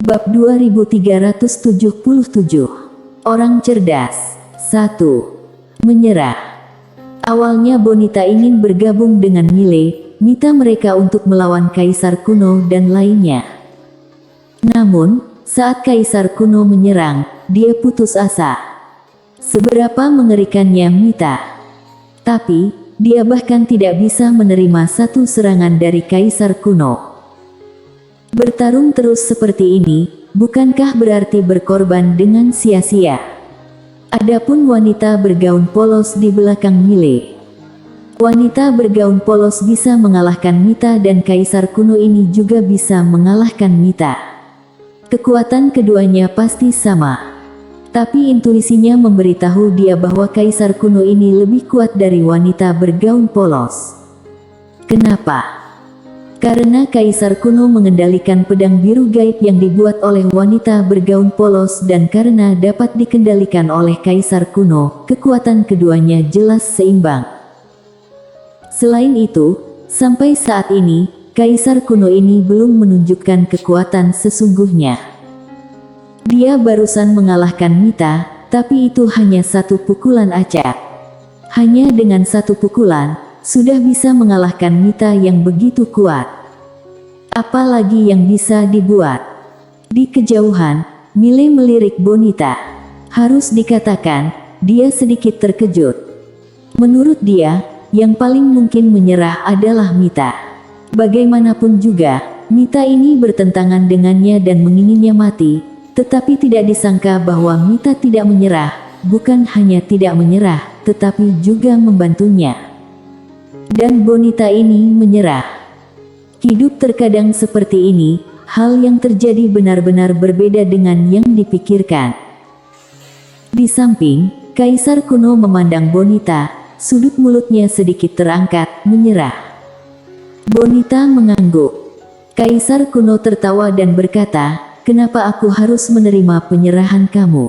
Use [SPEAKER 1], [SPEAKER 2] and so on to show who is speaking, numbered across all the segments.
[SPEAKER 1] Bab 2377. Orang cerdas. 1. Menyerah. Awalnya Bonita ingin bergabung dengan Mita mereka untuk melawan Kaisar Kuno dan lainnya. Namun, saat Kaisar Kuno menyerang, dia putus asa. Seberapa mengerikannya Mita. Tapi, dia bahkan tidak bisa menerima satu serangan dari Kaisar Kuno. Bertarung terus seperti ini, bukankah berarti berkorban dengan sia-sia? Adapun wanita bergaun polos di belakang wanita bergaun polos bisa mengalahkan Mita dan Kaisar Kuno ini juga bisa mengalahkan Mita. Kekuatan keduanya pasti sama. Tapi intuisinya memberitahu dia bahwa Kaisar Kuno ini lebih kuat dari wanita bergaun polos. Kenapa? Karena Kaisar Kuno mengendalikan pedang biru gaib yang dibuat oleh wanita bergaun polos dan karena dapat dikendalikan oleh Kaisar Kuno, kekuatan keduanya jelas seimbang. Selain itu, sampai saat ini, Kaisar Kuno ini belum menunjukkan kekuatan sesungguhnya. Dia barusan mengalahkan Mita, tapi itu hanya satu pukulan acak. Hanya dengan satu pukulan, sudah bisa mengalahkan Mita yang begitu kuat. Apalagi yang bisa dibuat. Di kejauhan, Mile melirik Bonita. Harus dikatakan, dia sedikit terkejut. Menurut dia, yang paling mungkin menyerah adalah Mita. Bagaimanapun juga, Mita ini bertentangan dengannya dan menginginnya mati. Tetapi tidak disangka bahwa Mita tidak menyerah, bukan hanya tidak menyerah, tetapi juga membantunya. Dan Bonita ini menyerah. Hidup terkadang seperti ini, hal yang terjadi benar-benar berbeda dengan yang dipikirkan. Di samping, Kaisar Kuno memandang Bonita, sudut mulutnya sedikit terangkat, menyerah. Bonita mengangguk. Kaisar Kuno tertawa dan berkata, "Kenapa aku harus menerima penyerahan kamu?"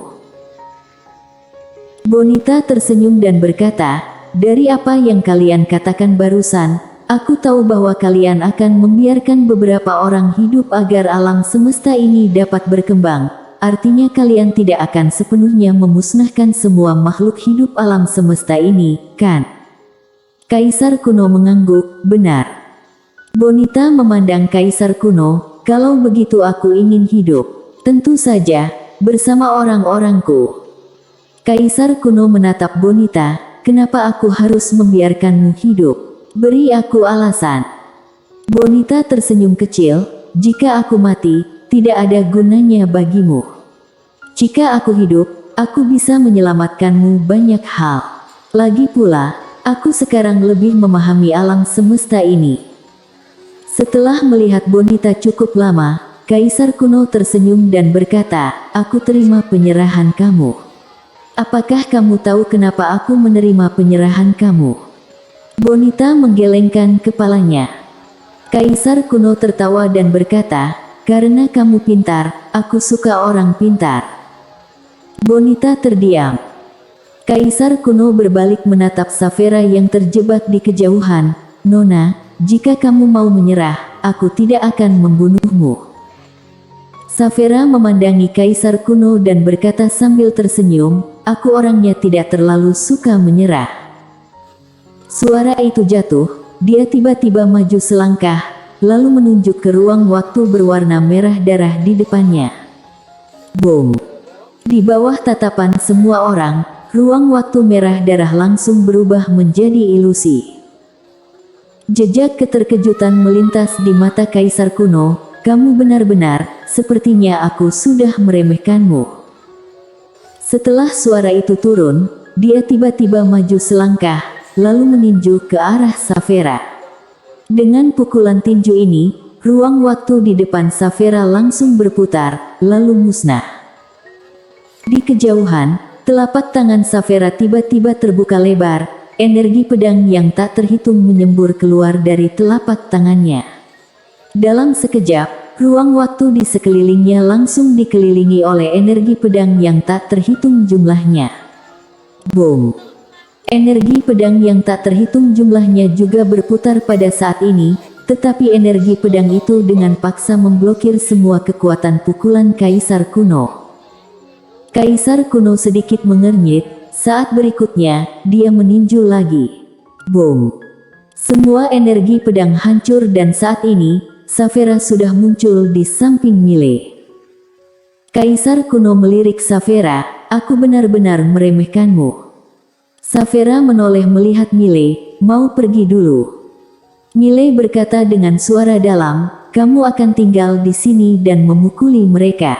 [SPEAKER 1] Bonita tersenyum dan berkata, "Dari apa yang kalian katakan barusan, aku tahu bahwa kalian akan membiarkan beberapa orang hidup agar alam semesta ini dapat berkembang. Artinya kalian tidak akan sepenuhnya memusnahkan semua makhluk hidup alam semesta ini, kan?" Kaisar Kuno mengangguk, "Benar." Bonita memandang Kaisar Kuno, "Kalau begitu aku ingin hidup. Tentu saja, bersama orang-orangku." Kaisar Kuno menatap Bonita, "Kenapa aku harus membiarkanmu hidup? Beri aku alasan." Bonita tersenyum kecil, "Jika aku mati, tidak ada gunanya bagimu. Jika aku hidup, aku bisa menyelamatkanmu banyak hal. Lagi pula, aku sekarang lebih memahami alam semesta ini." Setelah melihat Bonita cukup lama, Kaisar Kuno tersenyum dan berkata, "Aku terima penyerahan kamu. Apakah kamu tahu kenapa aku menerima penyerahan kamu?" Bonita menggelengkan kepalanya. Kaisar Kuno tertawa dan berkata, "Karena kamu pintar, aku suka orang pintar." Bonita terdiam. Kaisar Kuno berbalik menatap Saphira yang terjebak di kejauhan. "Nona, jika kamu mau menyerah, aku tidak akan membunuhmu." Saphira memandangi Kaisar Kuno dan berkata sambil tersenyum, "Aku orangnya tidak terlalu suka menyerah." Suara itu jatuh, dia tiba-tiba maju selangkah, lalu menunjuk ke ruang waktu berwarna merah darah di depannya. Boom! Di bawah tatapan semua orang, ruang waktu merah darah langsung berubah menjadi ilusi. Jejak keterkejutan melintas di mata Kaisar Kuno, "Kamu benar-benar, sepertinya aku sudah meremehkanmu." Setelah suara itu turun, dia tiba-tiba maju selangkah, lalu meninju ke arah Saphira. Dengan pukulan tinju ini, ruang waktu di depan Saphira langsung berputar, lalu musnah. Di kejauhan, telapak tangan Saphira tiba-tiba terbuka lebar. Energi pedang yang tak terhitung menyembur keluar dari telapak tangannya. Dalam sekejap, ruang waktu di sekelilingnya langsung dikelilingi oleh energi pedang yang tak terhitung jumlahnya. Boom! Energi pedang yang tak terhitung jumlahnya juga berputar pada saat ini, tetapi energi pedang itu dengan paksa memblokir semua kekuatan pukulan Kaisar Kuno. Kaisar Kuno sedikit mengernyit, saat berikutnya, dia meninju lagi. Boom! Semua energi pedang hancur dan saat ini, Saphira sudah muncul di samping Mile. Kaisar Kuno melirik Saphira, "Aku benar-benar meremehkanmu." Saphira menoleh melihat Mile, "Mau pergi dulu?" Mile berkata dengan suara dalam, "Kamu akan tinggal di sini dan memukuli mereka."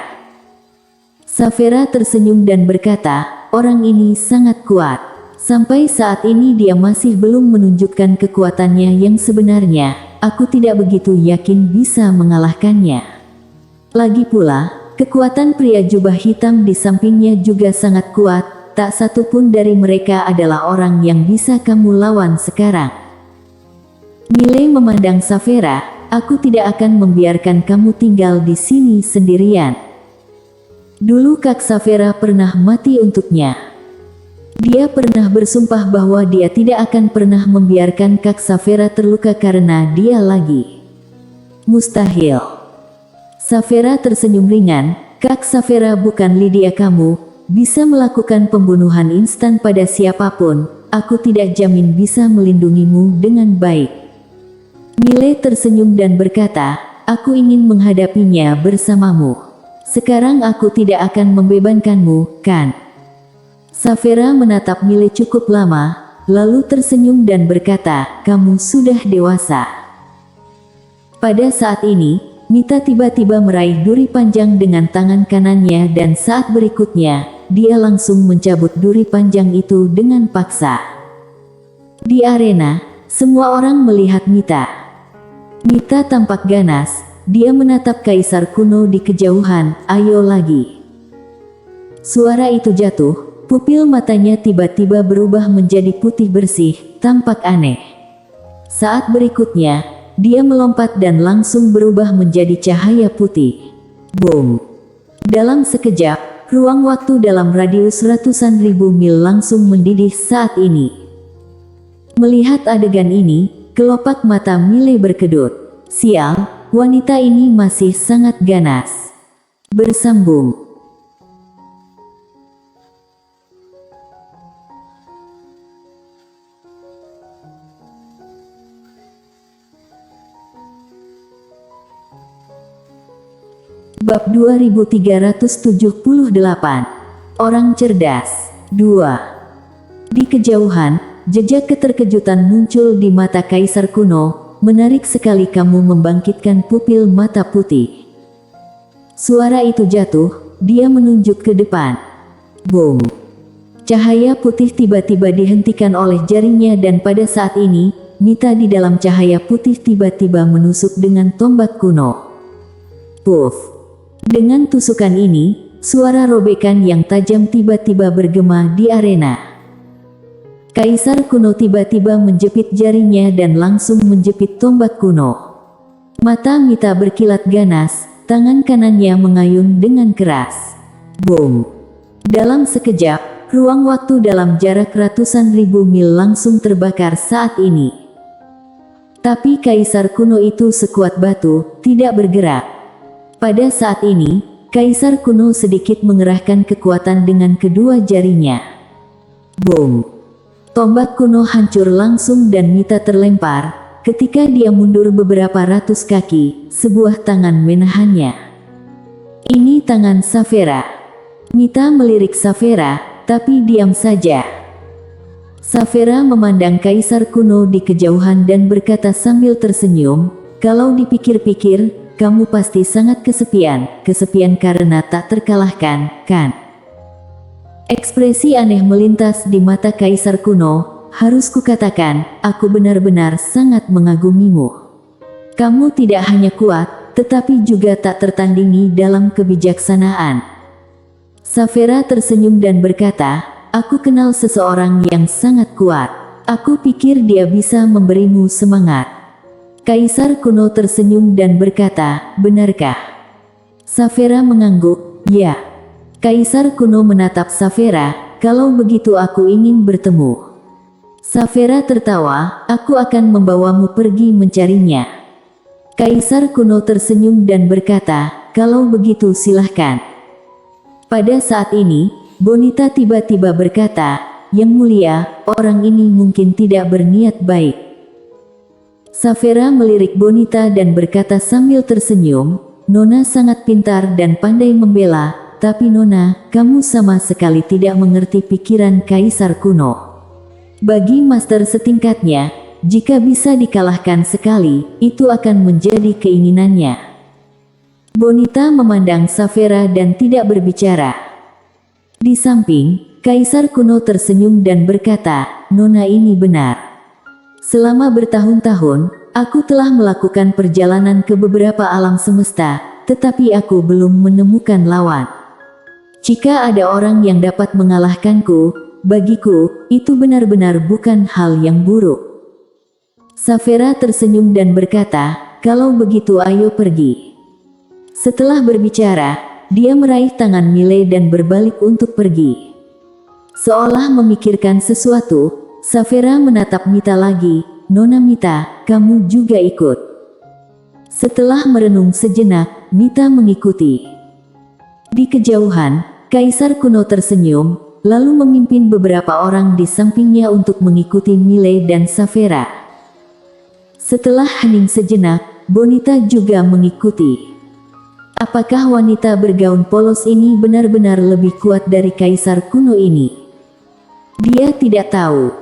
[SPEAKER 1] Saphira tersenyum dan berkata, "Orang ini sangat kuat. Sampai saat ini dia masih belum menunjukkan kekuatannya yang sebenarnya. Aku tidak begitu yakin bisa mengalahkannya. Lagi pula, kekuatan pria jubah hitam di sampingnya juga sangat kuat. Tak satu pun dari mereka adalah orang yang bisa kamu lawan sekarang." Mile memandang Saphira, "Aku tidak akan membiarkan kamu tinggal di sini sendirian. Dulu Kak Saphira pernah mati untuknya. Dia pernah bersumpah bahwa dia tidak akan pernah membiarkan Kak Saphira terluka karena dia lagi." "Mustahil." Saphira tersenyum ringan, "Kak Saphira bukan Lydia kamu, bisa melakukan pembunuhan instan pada siapapun. Aku tidak jamin bisa melindungimu dengan baik." Mile tersenyum dan berkata, "Aku ingin menghadapinya bersamamu. Sekarang aku tidak akan membebankanmu, kan?" Saphira menatap Mile cukup lama, lalu tersenyum dan berkata, "Kamu sudah dewasa." Pada saat ini, Mita tiba-tiba meraih duri panjang dengan tangan kanannya dan saat berikutnya, dia langsung mencabut duri panjang itu dengan paksa. Di arena, semua orang melihat Mita. Mita tampak ganas, dia menatap Kaisar Kuno di kejauhan, "Ayo lagi." Suara itu jatuh. Pupil matanya tiba-tiba berubah menjadi putih bersih, tampak aneh. Saat berikutnya, dia melompat dan langsung berubah menjadi cahaya putih. Boom! Dalam sekejap, ruang waktu dalam radius ratusan ribu mil langsung mendidih saat ini. Melihat adegan ini, kelopak mata Mile berkedut. Sial, wanita ini masih sangat ganas. Bersambung. Bab 2378. Orang cerdas. 2. Di kejauhan, jejak keterkejutan muncul di mata Kaisar Kuno. "Menarik sekali kamu membangkitkan pupil mata putih." Suara itu jatuh, dia menunjuk ke depan. Boom! Cahaya putih tiba-tiba dihentikan oleh jarinya dan pada saat ini, Mita di dalam cahaya putih tiba-tiba menusuk dengan tombak kuno. Puff! Dengan tusukan ini, suara robekan yang tajam tiba-tiba bergema di arena. Kaisar Kuno tiba-tiba menjepit jarinya dan langsung menjepit tombak kuno. Mata Mita berkilat ganas, tangan kanannya mengayun dengan keras. Boom! Dalam sekejap, ruang waktu dalam jarak ratusan ribu mil langsung terbakar saat ini. Tapi Kaisar Kuno itu sekuat batu, tidak bergerak. Pada saat ini, Kaisar Kuno sedikit mengerahkan kekuatan dengan kedua jarinya. Boom! Tombak kuno hancur langsung dan Mita terlempar. Ketika dia mundur beberapa ratus kaki, sebuah tangan menahannya. "Ini tangan Saphira." Mita melirik Saphira, tapi diam saja. Saphira memandang Kaisar Kuno di kejauhan dan berkata sambil tersenyum, "Kalau dipikir-pikir, kamu pasti sangat kesepian karena tak terkalahkan, kan?" Ekspresi aneh melintas di mata Kaisar Kuno. "Harus kukatakan, aku benar-benar sangat mengagumimu. Kamu tidak hanya kuat, tetapi juga tak tertandingi dalam kebijaksanaan." Saphira tersenyum dan berkata, "Aku kenal seseorang yang sangat kuat. Aku pikir dia bisa memberimu semangat." Kaisar Kuno tersenyum dan berkata, "Benarkah?" Saphira mengangguk, "Ya." Kaisar Kuno menatap Saphira, "Kalau begitu aku ingin bertemu." Saphira tertawa, "Aku akan membawamu pergi mencarinya." Kaisar kuno tersenyum dan berkata, "Kalau begitu silahkan." Pada saat ini, Bonita tiba-tiba berkata, "Yang mulia, orang ini mungkin tidak berniat baik." Saphira melirik Bonita dan berkata sambil tersenyum, "Nona sangat pintar dan pandai membela, tapi Nona, kamu sama sekali tidak mengerti pikiran Kaisar kuno. Bagi master setingkatnya, jika bisa dikalahkan sekali, itu akan menjadi keinginannya." Bonita memandang Saphira dan tidak berbicara. Di samping, Kaisar kuno tersenyum dan berkata, "Nona ini benar. Selama bertahun-tahun, aku telah melakukan perjalanan ke beberapa alam semesta, tetapi aku belum menemukan lawan. Jika ada orang yang dapat mengalahkanku, bagiku, itu benar-benar bukan hal yang buruk." Saphira tersenyum dan berkata, "Kalau begitu ayo pergi." Setelah berbicara, dia meraih tangan Mile dan berbalik untuk pergi. Seolah memikirkan sesuatu, Saphira menatap Mita lagi, "Nona Mita, kamu juga ikut." Setelah merenung sejenak, Mita mengikuti. Di kejauhan, Kaisar kuno tersenyum, lalu memimpin beberapa orang di sampingnya untuk mengikuti Mile dan Saphira. Setelah hening sejenak, Bonita juga mengikuti. Apakah wanita bergaun polos ini benar-benar lebih kuat dari Kaisar kuno ini? Dia tidak tahu.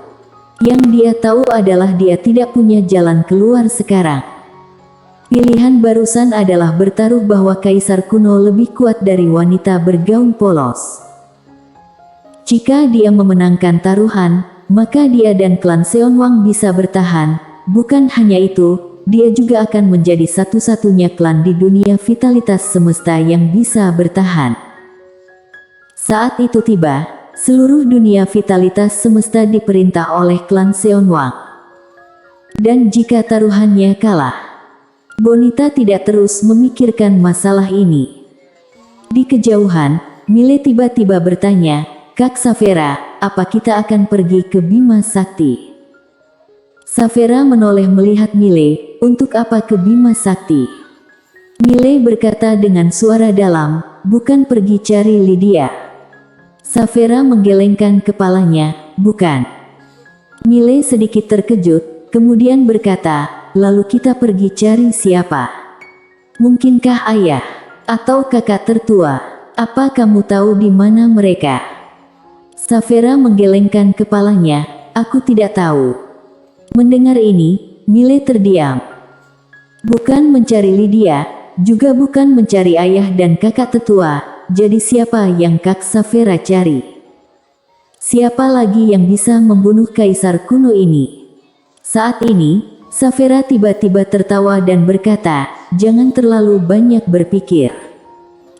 [SPEAKER 1] Yang dia tahu adalah dia tidak punya jalan keluar sekarang. Pilihan barusan adalah bertaruh bahwa Kaisar kuno lebih kuat dari wanita bergaun polos. Jika dia memenangkan taruhan, maka dia dan klan Seonwang bisa bertahan. Bukan hanya itu, dia juga akan menjadi satu-satunya klan di dunia vitalitas semesta yang bisa bertahan. Saat itu tiba, seluruh dunia vitalitas semesta diperintah oleh klan Seonwang. Dan jika taruhannya kalah, Bonita tidak terus memikirkan masalah ini. Di kejauhan, Mile tiba-tiba bertanya, "Kak Saphira, apa kita akan pergi ke Bima Sakti?" Saphira menoleh melihat Mile, "Untuk apa ke Bima Sakti?" Mile berkata dengan suara dalam, "Bukan pergi cari Lydia." Saphira menggelengkan kepalanya, "Bukan." Mile sedikit terkejut, kemudian berkata, "Lalu kita pergi cari siapa? Mungkinkah ayah? Atau kakak tertua? Apa kamu tahu di mana mereka?" Saphira menggelengkan kepalanya, "Aku tidak tahu." Mendengar ini, Mile terdiam. Bukan mencari Lydia, juga bukan mencari ayah dan kakak tetua, jadi siapa yang Kak Saphira cari? Siapa lagi yang bisa membunuh Kaisar kuno ini? Saat ini, Saphira tiba-tiba tertawa dan berkata, "Jangan terlalu banyak berpikir.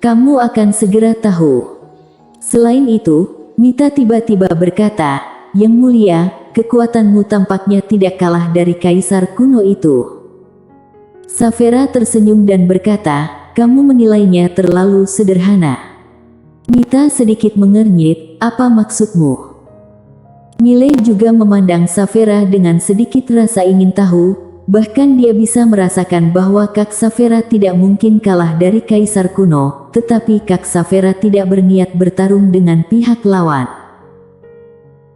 [SPEAKER 1] Kamu akan segera tahu." Selain itu, Mita tiba-tiba berkata, "Yang mulia, kekuatanmu tampaknya tidak kalah dari Kaisar kuno itu." Saphira tersenyum dan berkata, "Kamu menilainya terlalu sederhana." Mita sedikit mengernyit, "Apa maksudmu?" Mile juga memandang Saphira dengan sedikit rasa ingin tahu, bahkan dia bisa merasakan bahwa Kak Saphira tidak mungkin kalah dari Kaisar kuno, tetapi Kak Saphira tidak berniat bertarung dengan pihak lawan.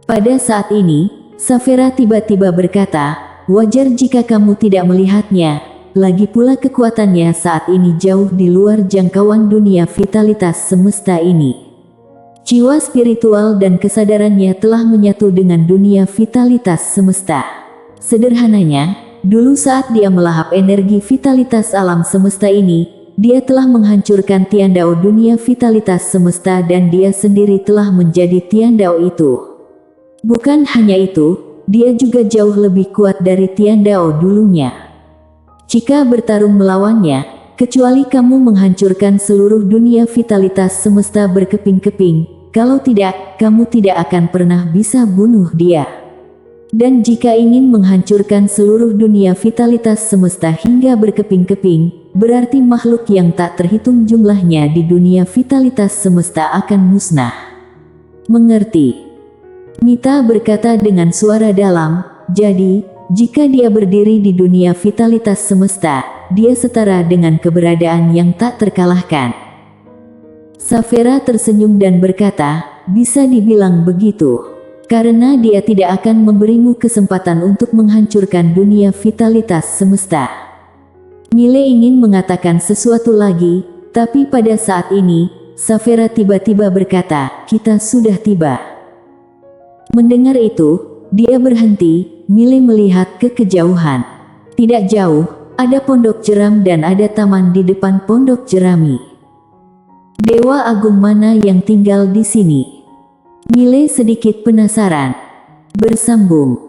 [SPEAKER 1] Pada saat ini, Saphira tiba-tiba berkata, "Wajar jika kamu tidak melihatnya, lagi pula kekuatannya saat ini jauh di luar jangkauan dunia vitalitas semesta ini. Jiwa spiritual dan kesadarannya telah menyatu dengan dunia vitalitas semesta. Sederhananya, dulu saat dia melahap energi vitalitas alam semesta ini, dia telah menghancurkan Tiandao dunia vitalitas semesta dan dia sendiri telah menjadi Tiandao itu. Bukan hanya itu, dia juga jauh lebih kuat dari Tiandao dulunya. Jika bertarung melawannya, kecuali kamu menghancurkan seluruh dunia vitalitas semesta berkeping-keping, kalau tidak, kamu tidak akan pernah bisa bunuh dia. Dan jika ingin menghancurkan seluruh dunia vitalitas semesta hingga berkeping-keping, berarti makhluk yang tak terhitung jumlahnya di dunia vitalitas semesta akan musnah. Mengerti?" Mita berkata dengan suara dalam, "Jadi, jika dia berdiri di dunia vitalitas semesta, dia setara dengan keberadaan yang tak terkalahkan. Saphira tersenyum dan berkata, bisa dibilang begitu. Karena dia tidak akan memberimu kesempatan untuk menghancurkan dunia vitalitas semesta. Mile ingin mengatakan sesuatu lagi, tapi pada saat ini, Saphira tiba-tiba berkata, kita sudah tiba. Mendengar itu, dia berhenti. Mile melihat ke kejauhan. Tidak jauh, ada pondok jeram dan ada taman di depan pondok jerami. Dewa agung mana yang tinggal di sini? Mile sedikit penasaran. Bersambung.